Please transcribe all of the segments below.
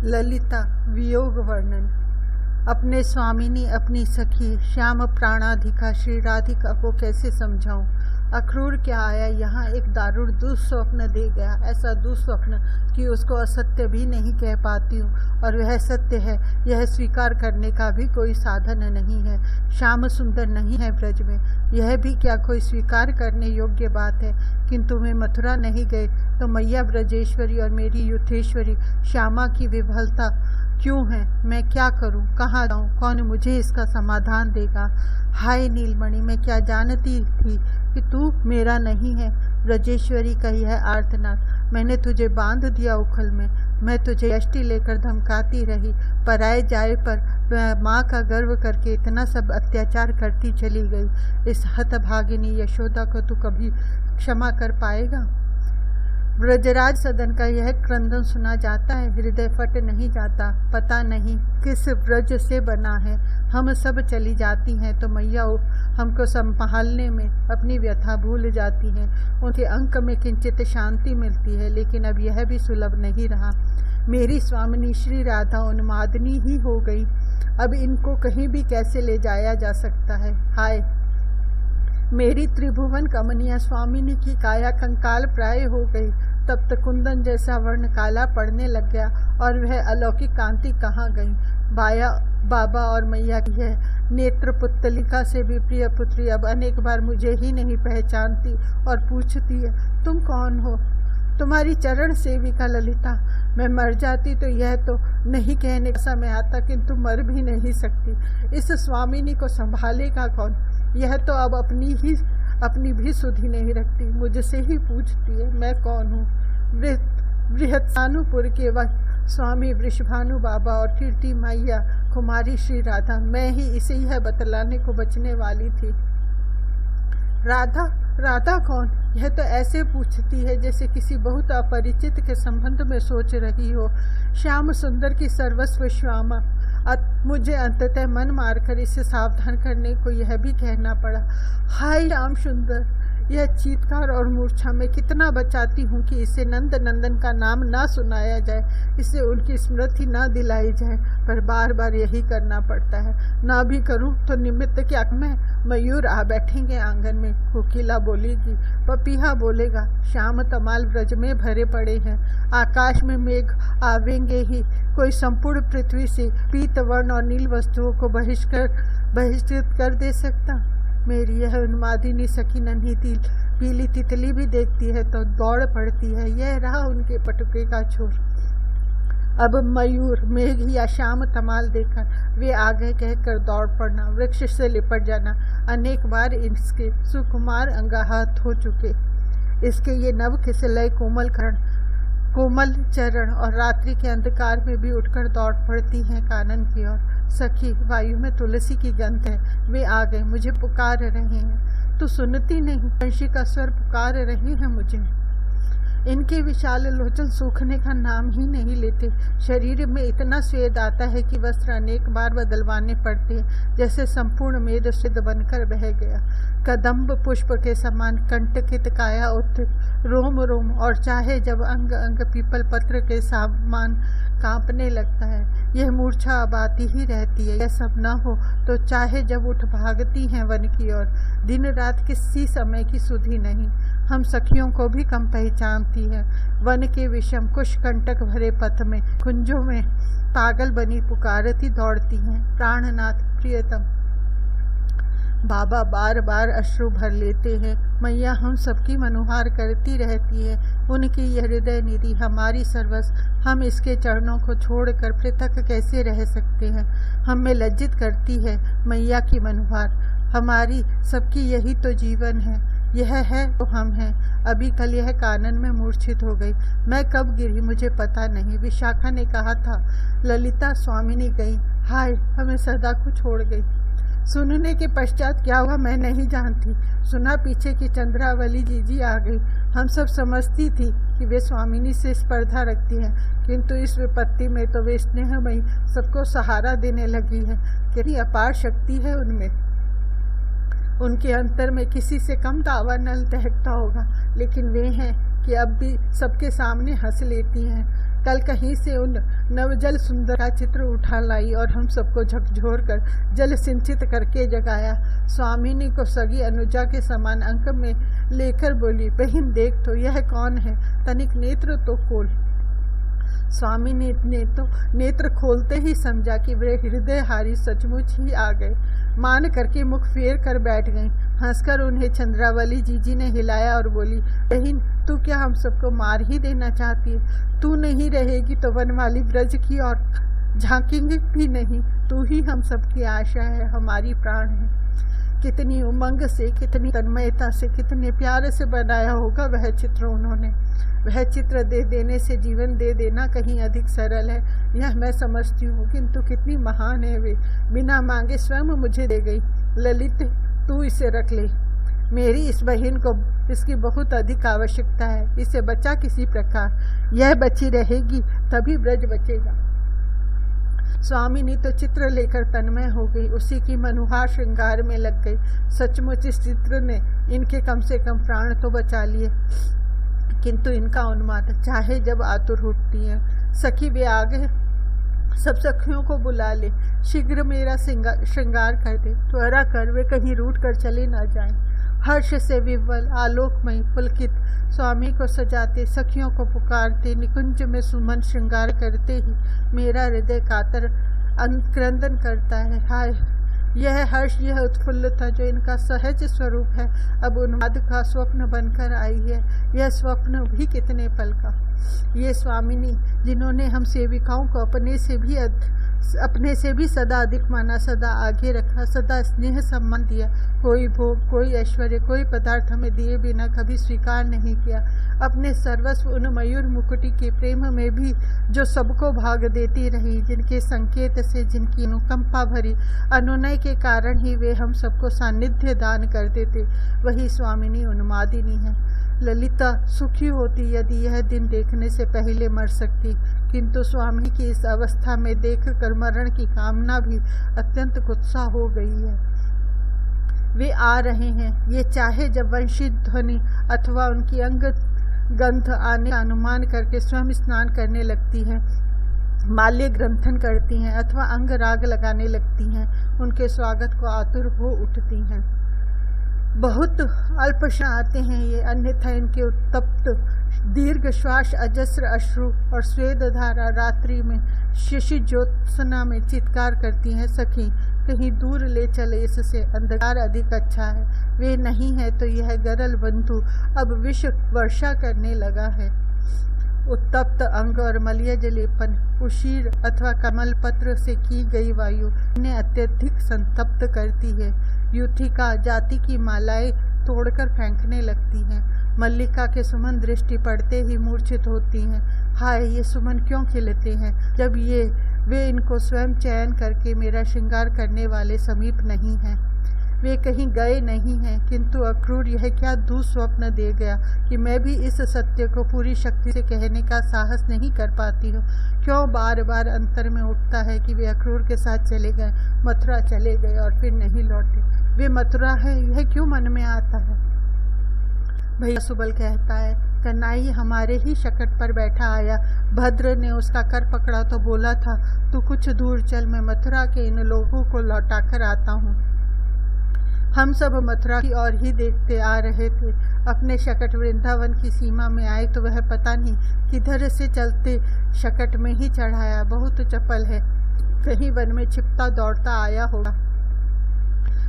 ललिता वियोग वर्णन। अपने स्वामिनी अपनी सखी श्याम प्राणाधिका श्री राधिका को कैसे समझाऊं। अक्रूर क्या आया यहाँ एक दारुण दुस्वप्न दे गया, ऐसा दुस्वप्न कि उसको असत्य भी नहीं कह पाती हूँ, और वह सत्य है यह स्वीकार करने का भी कोई साधन नहीं है। श्याम सुंदर नहीं है ब्रज में, यह भी क्या कोई स्वीकार करने योग्य बात है। किंतु मैं मथुरा नहीं गए तो मैया ब्रजेश्वरी और मेरी युद्धेश्वरी श्यामा की विफलता क्यों है। मैं क्या करूं, कहाँ जाऊं, कौन मुझे इसका समाधान देगा। हाय नीलमणि, मैं क्या जानती थी कि तू मेरा नहीं है। ब्रजेश्वरी का यह आर्तनाद, मैंने तुझे बांध दिया उखल में, मैं तुझे यष्टि लेकर धमकाती रही, पराए जाए पर माँ का गर्व करके इतना सब अत्याचार करती चली गई। इस हतभागिनी यशोदा को तू कभी क्षमा कर पाएगा। ब्रजराज सदन का यह क्रंदन सुना जाता है, हृदय फट नहीं जाता। पता नहीं किस ब्रज से बना है। हम सब चली जाती हैं तो मैया हमको संभालने में अपनी व्यथा भूल जाती हैं। उनके अंक में किंचित शांति मिलती है, लेकिन अब यह भी सुलभ नहीं रहा। मेरी स्वामिनी श्री राधा उन्मादनी ही हो गई। अब इनको कहीं भी कैसे ले जाया जा सकता है। हाय, मेरी त्रिभुवन कमनिया स्वामिनी की काया कंकाल प्राय हो गई। तब तक कुंदन जैसा वर्ण काला पड़ने लग गया और वह अलौकिक कांति कहाँ गई। बाबा और मैया की है नेत्र पुतलिका से भी प्रिय पुत्री अब अनेक बार मुझे ही नहीं पहचानती और पूछती है, तुम कौन हो। तुम्हारी चरण सेविका ललिता। मैं मर जाती तो यह तो नहीं कहने का समय आता, किंतु मर भी नहीं सकती। इस स्वामिनी को संभालेगा कौन। यह तो अब अपनी भी सुधि नहीं रखती, मुझसे ही पूछती है मैं कौन हूँ। बृहत्सानुपुर के स्वामी वृषभानु बाबा और कीर्ति मैया कुमारी श्री राधा, मैं ही इसे यह बतलाने को बचने वाली थी। राधा कौन। यह तो ऐसे पूछती है जैसे किसी बहुत अपरिचित के संबंध में सोच रही हो। श्याम सुंदर की सर्वस्व श्यामा। मुझे अंततः मन मारकर इसे सावधान करने को यह भी कहना पड़ा। हाय राम सुंदर, यह चीत्कार और मूर्छा में कितना बचाती हूँ कि इसे नंद नंदन का नाम ना सुनाया जाए, इसे उनकी स्मृति ना दिलाई जाए, पर बार बार यही करना पड़ता है। ना भी करूँ तो निमित्त क्या मैं। मयूर आ बैठेंगे आंगन में, कोकिला बोलेगी, पपीहा बोलेगा, श्याम तमाल ब्रज में भरे पड़े हैं। आकाश में मेघ आवेंगे ही, कोई संपूर्ण पृथ्वी से पीत वर्ण और नील वस्तुओं को बहिष्कृत कर दे सकता। मेरी यह उन्मादिनी सखी नन्ही पीली तितली भी देखती है तो दौड़ पड़ती है। यह रहा उनके पटुके का छोर। अब मयूर, मेघ या श्याम तमाल देखकर वे आगे कहकर दौड़ पड़ना, वृक्ष से लिपट जाना। अनेक बार इसके सुकुमार अंगाहाथ हो चुके। इसके ये नव खिसलय कोमल चरण और रात्रि के अंधकार में भी उठकर दौड़ पड़ती हैं कानन की ओर। सखी, वायु में तुलसी की गंध है, वे आ गए, मुझे पुकार रहे हैं। तू सुनती नहीं, वंशी का स्वर पुकार रहे हैं मुझे। इनके विशाल लोचन सूखने का नाम ही नहीं लेते। शरीर में इतना स्वेद आता है कि वस्त्र अनेक बार बदलवाने पड़ते हैं, जैसे संपूर्ण मेद सिद्ध बनकर बह गया। कदम्ब पुष्प के समान कंटकित काया उत्थित रोम रोम, और चाहे जब अंग अंग पीपल पत्र के समान कांपने लगता है। यह मूर्छा अब आती ही रहती है। यह सब न हो तो चाहे जब उठ भागती हैं वन की ओर। दिन रात किसी समय की सुधि नहीं। हम सखियों को भी कम पहचानती है। वन के विषम कुश कंटक भरे पथ में कुंजों में पागल बनी पुकारती दौड़ती हैं। प्राणनाथ प्रियतम। बाबा बार बार अश्रु भर लेते हैं। मैया हम सबकी मनुहार करती रहती है। उनकी यह हृदय निधि हमारी सर्वस्व। हम इसके चरणों को छोड़कर पृथक कैसे रह सकते हैं। हमें लज्जित करती है मैया की मनुहार। हमारी सबकी यही तो जीवन है। यह है तो हम हैं। अभी कल यह कानन में मूर्छित हो गई। मैं कब गिरी मुझे पता नहीं। विशाखा ने कहा था ललिता स्वामिनी गई। हाय, हमें सदा को छोड़ गई। सुनने के पश्चात क्या हुआ मैं नहीं जानती। सुना पीछे की चंद्रावली जीजी आ गई। हम सब समझती थी कि वे स्वामिनी से स्पर्धा रखती हैं, किंतु इस विपत्ति में तो वे स्नेहमयी सबको सहारा देने लगी है। कितनी अपार शक्ति है उनमें। उनके अंतर में किसी से कम दावा नल दहकता होगा, लेकिन वे हैं कि अब भी सबके सामने हंस लेती हैं। कल कहीं से उन नवजल सुंदर का चित्र उठा लाई और हम सबको झकझोर कर जल सिंचित करके जगाया। स्वामिनी को सगी अनुजा के समान अंक में लेकर बोली, बहन देख तो यह कौन है, तनिक नेत्र तो खोल। स्वामिनी ने तो नेत्र खोलते ही समझा कि वे हृदयहारी सचमुच ही आ गए। मान करके मुख फेर कर बैठ गईं। हंसकर उन्हें चंद्रावली जीजी ने हिलाया और बोली, बहन तू क्या हम सबको मार ही देना चाहती है? तू नहीं रहेगी तो वनमाली ब्रज की और झांकेंगे भी नहीं। तू ही हम सबकी आशा है, हमारी प्राण है। कितनी उमंग से, कितनी तन्मयता से, कितने प्यार से बनाया होगा वह चित्र उन्होंने। वह चित्र दे देने से जीवन दे देना कहीं अधिक सरल है, यह मैं समझती हूँ, किंतु कितनी महान है वे। बिना मांगे स्वयं मुझे दे गई। ललित तू इसे रख ले, मेरी इस बहन को इसकी बहुत अधिक आवश्यकता है। इसे बचा किसी प्रकार, यह बची रहेगी तभी ब्रज बचेगा। स्वामिनी तो चित्र लेकर तन्मय हो गई, उसी की मनुहार श्रृंगार में लग गई। सचमुच इस चित्र ने इनके कम से कम प्राण तो बचा लिए, किंतु इनका उन्माद चाहे जब आतुर उठती है। सखी वे आ गए, सब सखियों को बुला ले, शीघ्र मेरा श्रृंगार कर दे, त्वरा कर, वे कहीं रूठ कर चले ना जाएं। हर्ष से विह्वल आलोकमयी पुलकित स्वामी को सजाते, सखियों को पुकारते, निकुंज में सुमन श्रृंगार करते ही मेरा हृदय कातर क्रंदन करता है। हाय यह हर्ष, यह उत्फुल्लता जो इनका सहज स्वरूप है, अब उन्माद का स्वप्न बनकर आई है। यह स्वप्न भी कितने पल का। ये स्वामिनी जिन्होंने हम सेविकाओं को अपने से भी सदा अधिक माना, सदा आगे रखा, सदा स्नेह सम्मान दिया, कोई भोग, कोई ऐश्वर्य, कोई पदार्थ हमें दिए बिना कभी स्वीकार नहीं किया। अपने सर्वस्व उन मयूर मुकुटी के प्रेम में भी जो सबको भाग देती रही, जिनके संकेत से, जिनकी अनुकंपा भरी अनुनय के कारण ही वे हम सबको सानिध्य दान करते थे, वही स्वामिनी उन्मादिनी है। ललिता सुखी होती यदि यह दिन देखने से पहले मर सकती, किंतु स्वामी की इस अवस्था में देखकर मरण की कामना भी अत्यंत कुत्सा हो गई है। वे आ रहे हैं, ये चाहे जब वंशी ध्वनि अथवा उनकी अंग गंध आने का अनुमान करके स्वयं स्नान करने लगती है, माल्य ग्रंथन करती हैं अथवा अंग राग लगाने लगती हैं, उनके स्वागत को आतुर हो उठती हैं। बहुत अल्प क्षण आते हैं ये, अन्यथा इनके उत्तप्त दीर्घ श्वास, अजस्र अश्रु और स्वेद धारा रात्रि में शशि ज्योत्सना में चित्कार करती हैं, सखी कहीं दूर ले चले, इससे अंधकार अधिक अच्छा है। वे नहीं है तो यह गरल बंधु अब विष वर्षा करने लगा है। उत्तप्त अंग और मलयज लेपन, उशीर अथवा कमल पत्र से की गई वायु इन्हें अत्यधिक संतप्त करती है। युथिका जाति की मालाएं तोड़कर फेंकने लगती हैं। मल्लिका के सुमन दृष्टि पड़ते ही मूर्छित होती हैं। हाय ये सुमन क्यों खिलते हैं जब वे इनको स्वयं चयन करके मेरा श्रृंगार करने वाले समीप नहीं हैं। वे कहीं गए नहीं हैं, किंतु अक्रूर यह क्या दुस्वप्न दे गया कि मैं भी इस सत्य को पूरी शक्ति से कहने का साहस नहीं कर पाती हूँ। क्यों बार बार अंतर में उठता है कि वे अक्रूर के साथ चले गए, मथुरा चले गए और फिर नहीं लौटे। वे मथुरा है, यह क्यों मन में आता है? भैया सुबल कहता है, कन्हई हमारे ही शकट पर बैठा आया, भद्र ने उसका कर पकड़ा तो बोला था, तू कुछ दूर चल, मैं मथुरा के इन लोगों को लौटाकर आता हूँ। हम सब मथुरा की ओर ही देखते आ रहे थे। अपने शकट वृंदावन की सीमा में आए तो वह पता नहीं किधर से चलते शकट में ही चढ़ाया। बहुत चपल है, कहीं वन में छिपता दौड़ता आया होगा।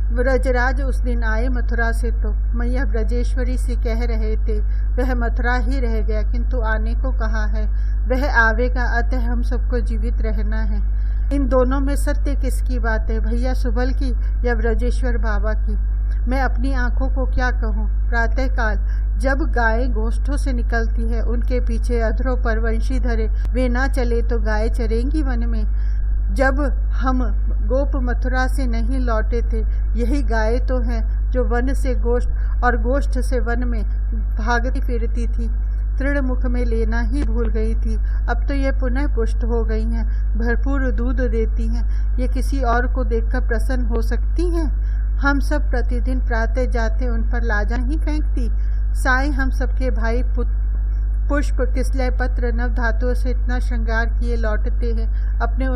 ब्रजराज उस दिन आए मथुरा से तो मैया ब्रजेश्वरी से कह रहे थे, वह मथुरा ही रह गया, किंतु आने को कहा है। वह आवेगा, अतः हम सबको जीवित रहना है। इन दोनों में सत्य किसकी बात है, भैया सुबल की या ब्रजेश्वर बाबा की? मैं अपनी आंखों को क्या कहूँ। प्रातःकाल जब गायें गोष्ठों से निकलती है, उनके पीछे अधरों पर वंशीधरे, वे ना चले तो गाय चरेंगी वन में। जब हम गोप मथुरा से नहीं लौटे थे, यही गाय तो हैं जो वन से गोष्ठ और गोष्ठ से वन में भागती फिरती थी। तृणमुख में लेना ही भूल गई थी, अब तो ये पुनः पुष्ट हो गई हैं, भरपूर दूध देती हैं। ये किसी और को देखकर प्रसन्न हो सकती हैं? हम सब प्रतिदिन प्रातः जाते उन पर लाजा नहीं फेंकती। साईं हम सबके भाई पुष्प किसलय पत्र नव धातुओं से इतना श्रृंगार किए लौटते हैं। अपने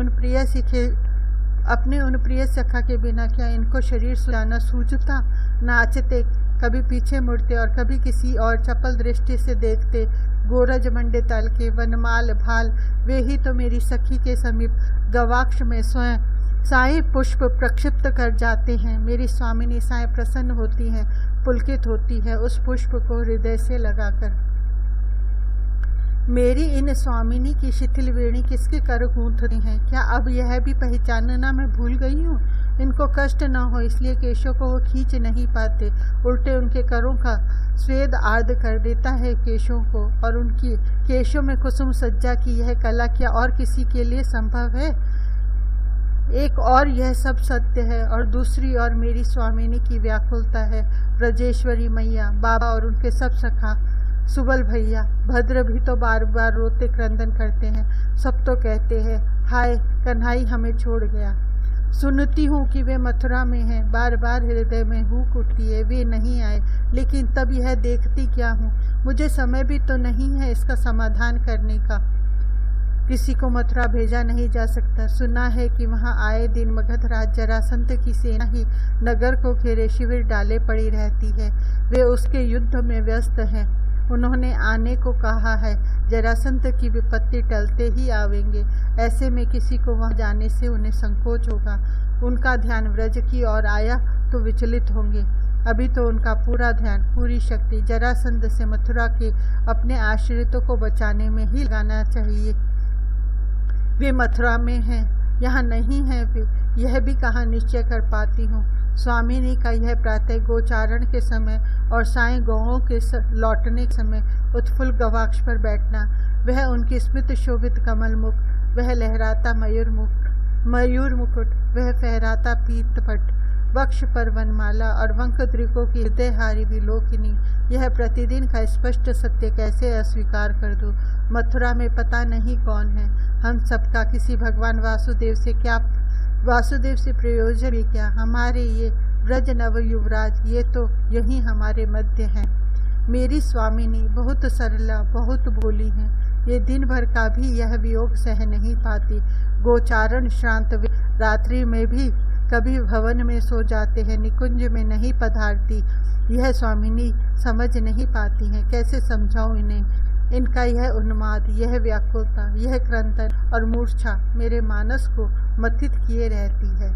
उन प्रिय सखा के बिना क्या इनको शरीर सुलाना सूझता। नाचते, कभी पीछे मुड़ते और कभी किसी और चपल दृष्टि से देखते। गोरज मंडे तल के वनमाल भाल, वे ही तो मेरी सखी के समीप गवाक्ष में स्वयं साई पुष्प प्रक्षिप्त कर जाते हैं। मेरी स्वामिनी साई प्रसन्न होती हैं, पुलकित होती है उस पुष्प को हृदय से लगाकर। मेरी इन स्वामिनी की शिथिल वेणी किसके कर गूंथ रही हैं? क्या अब यह भी पहचानना मैं भूल गई हूँ? इनको कष्ट न हो इसलिए केशों को वो खींच नहीं पाते, उल्टे उनके करों का स्वेद आर्द कर देता है केशों को। और उनकी केशों में कुसुम सज्जा की यह कला क्या और किसी के लिए संभव है? एक और यह सब सत्य है और दूसरी और मेरी स्वामिनी की व्याकुलता है। ब्रजेश्वरी मैया, बाबा और उनके सब सखा, सुबल भैया, भद्र भी तो बार बार रोते क्रंदन करते हैं। सब तो कहते हैं हाय कन्हई हमें छोड़ गया। सुनती हूँ कि वे मथुरा में हैं, बार बार हृदय में हूक उठती है वे नहीं आए। लेकिन तब यह देखती क्या हूँ, मुझे समय भी तो नहीं है इसका समाधान करने का। किसी को मथुरा भेजा नहीं जा सकता। सुना है कि वहाँ आए दिन मगध राज जरासंध की सेना ही नगर को घेरे शिविर डाले पड़ी रहती है। वे उसके युद्ध में व्यस्त हैं। उन्होंने आने को कहा है, जरासंध की विपत्ति टलते ही आवेंगे। ऐसे में किसी को वहां जाने से उन्हें संकोच होगा। उनका ध्यान व्रज की ओर आया तो विचलित होंगे। अभी तो उनका पूरा ध्यान, पूरी शक्ति जरासंध से मथुरा के अपने आश्रितों को बचाने में ही लगाना चाहिए। वे मथुरा में हैं, यहाँ नहीं है वे, यह भी कहाँ निश्चय कर पाती हूँ। स्वामिनी का यह प्रातः गोचारण के समय और सायं गौओं के लौटने के समय उत्फुल्ल गवाक्ष पर बैठना, वह उनकी स्मित शोभित कमल मुख, वह लहराता मयूर मुकुट, वह फहराता पीतपट, वक्ष पर वनमाला और वंकद्रिकों की हृदयहारी विलोकिनी, यह प्रतिदिन का स्पष्ट सत्य कैसे अस्वीकार कर दूं। मथुरा में पता नहीं कौन है। हम सबका किसी भगवान वासुदेव से प्रयोजन ही क्या। हमारे ये ब्रज नव युवराज ये तो यही हमारे मध्य हैं। मेरी स्वामिनी बहुत सरला, बहुत भोली हैं। ये दिन भर का भी यह वियोग सह नहीं पाती। गोचारण श्रांत रात्रि में भी कभी भवन में सो जाते हैं, निकुंज में नहीं पधारती। यह स्वामिनी समझ नहीं पाती हैं। कैसे समझाऊं इन्हें? इनका यह उन्माद, यह व्याकुलता, यह क्रंदन और मूर्छा मेरे मानस को मथित किए रहती है।